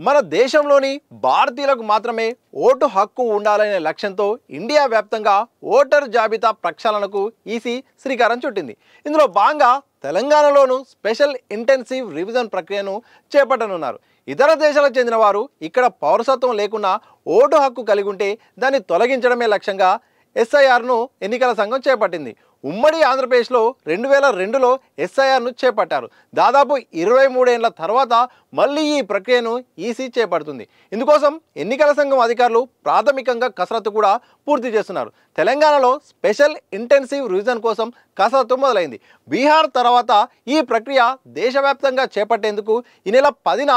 మన దేశంలోని భారతీయులకు మాత్రమే ఓటు హక్కు ఉండాలనే లక్ష్యంతో ఇండియా వ్యాప్తంగా ఓటర్ జాబితా ప్రక్షాళనకు ఈసీ శ్రీకారం చుట్టింది. ఇందులో భాగంగా తెలంగాణలోనూ స్పెషల్ ఇంటెన్సివ్ రివిజన్ ప్రక్రియను చేపట్టనున్నారు. ఇతర దేశాలకు చెందిన వారు ఇక్కడ పౌరసత్వం లేకుండా ఓటు హక్కు కలిగి ఉంటే దాన్ని తొలగించడమే లక్ష్యంగా ఎస్ఐఆర్ను ఎన్నికల సంఘం చేపట్టింది. ఉమ్మడి ఆంధ్రప్రదేశ్లో 2002లో ఎస్ఐఆర్ను చేపట్టారు. దాదాపు 23 ఏళ్ల తర్వాత మళ్ళీ ఈ ప్రక్రియను ఈసీ చేపడుతుంది. ఇందుకోసం ఎన్నికల సంఘం అధికారులు ప్రాథమికంగా కసరత్తు కూడా పూర్తి చేస్తున్నారు. తెలంగాణలో స్పెషల్ ఇంటెన్సివ్ రివిజన్ కోసం కసరత్తు మొదలైంది. బీహార్ తర్వాత ఈ ప్రక్రియ దేశవ్యాప్తంగా చేపట్టేందుకు ఈ నెల 10న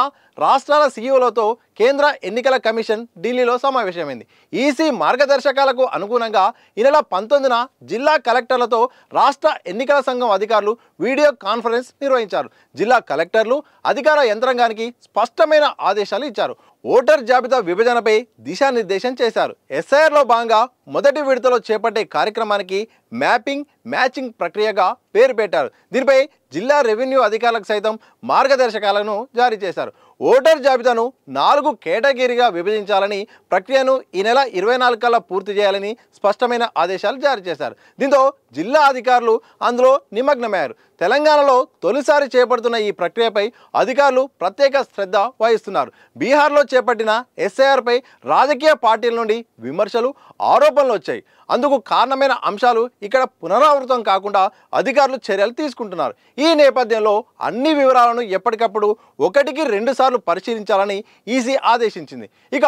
రాష్ట్రాల సీఈఓలతో కేంద్ర ఎన్నికల కమిషన్ ఢిల్లీలో సమావేశమైంది. ఈసీ మార్గదర్శకాలకు అనుగుణంగా ఈ నెల 19న జిల్లా కలెక్టర్లతో రాష్ట్ర ఎన్నికల సంఘం అధికారులు వీడియో కాన్ఫరెన్స్ నిర్వహించారు. జిల్లా కలెక్టర్లు అధికార యంత్రాంగానికి స్పష్టమైన ఆదేశాలు ఇచ్చారు. ఓటర్ జాబితా విభజనపై దిశానిర్దేశం చేశారు. ఎస్ఐఆర్లో భాగంగా మొదటి విడతలో చేపట్టే కార్యక్రమానికి మ్యాపింగ్ మ్యాచింగ్ ప్రక్రియగా పేరు పెట్టారు. దీనిపై జిల్లా రెవెన్యూ అధికారులకు సైతం మార్గదర్శకాలను జారీ చేశారు. ఓటర్ జాబితాను 4 కేటగిరీగా విభజించాలని, ప్రక్రియను ఈ నెల 24 కల్లా పూర్తి చేయాలని స్పష్టమైన ఆదేశాలు జారీ చేశారు. దీంతో జిల్లా అధికారులు అందులో నిమగ్నమయ్యారు. తెలంగాణలో తొలిసారి చేపడుతున్న ఈ ప్రక్రియపై అధికారులు ప్రత్యేక శ్రద్ధ వహిస్తున్నారు. బీహార్లో చేపట్టిన ఎస్ఐఆర్పై రాజకీయ పార్టీల నుండి విమర్శలు, ఆరోపణలు వచ్చాయి. అందుకు కారణమైన అంశాలు ఇక్కడ పునరావృతం కాకుండా అధికారులు చర్యలు తీసుకుంటున్నారు. ఈ నేపథ్యంలో అన్ని వివరాలను ఎప్పటికప్పుడు 1కి 2 సార్లు పరిశీలించాలని ఈసీ ఆదేశించింది. ఇక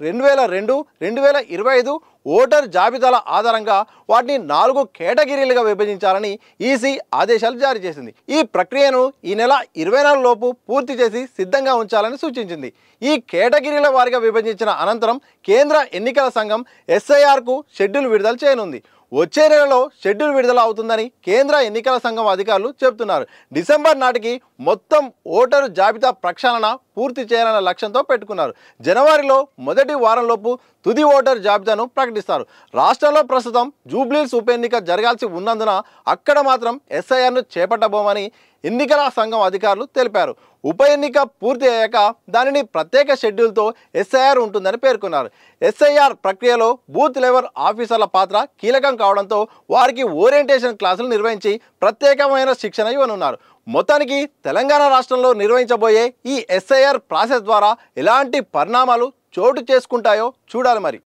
2002, 2025 ఓటర్ జాబితాల ఆధారంగా వాటిని 4 కేటగిరీలుగా విభజించాలని ఈసీ ఆదేశాలు జారీ చేసింది. ఈ ప్రక్రియను ఈ నెల 24 లోపు పూర్తి చేసి సిద్ధంగా ఉంచాలని సూచించింది. ఈ కేటగిరీల వారీగా విభజించిన అనంతరం కేంద్ర ఎన్నికల సంఘం ఎస్ఐఆర్కు షెడ్యూల్ విడుదల చేయనుంది. వచ్చే నెలలో షెడ్యూల్ విడుదల అవుతుందని కేంద్ర ఎన్నికల సంఘం అధికారులు చెబుతున్నారు. డిసెంబర్ నాటికి మొత్తం ఓటరు జాబితా ప్రక్షాళన పూర్తి చేయాలన్న లక్ష్యంతో పెట్టుకున్నారు. జనవరిలో మొదటి వారంలోపు తుది ఓటర్ జాబితాను ప్రకటిస్తారు. రాష్ట్రంలో ప్రస్తుతం జూబ్లీహిల్స్ ఉప ఎన్నిక జరగాల్సి ఉన్నందున అక్కడ మాత్రం ఎస్ఐఆర్ను చేపట్టబోమని ఎన్నికల సంఘం అధికారులు తెలిపారు. ఉప ఎన్నిక పూర్తి అయ్యాక దానిని ప్రత్యేక షెడ్యూల్తో ఎస్ఐఆర్ ఉంటుందని పేర్కొన్నారు. ఎస్ఐఆర్ ప్రక్రియలో బూత్ లెవెల్ ఆఫీసర్ల పాత్ర కీలకం కావడంతో వారికి ఓరియంటేషన్ క్లాసులు నిర్వహించి ప్రత్యేకమైన శిక్షణ ఇవ్వనున్నారు. మొత్తానికి తెలంగాణ రాష్ట్రంలో నిర్వహించబోయే ఈ ఎస్ఐఆర్ ప్రాసెస్ ద్వారా ఎలాంటి పరిణామాలు చోటు చేసుకుంటాయో చూడాలి మరి.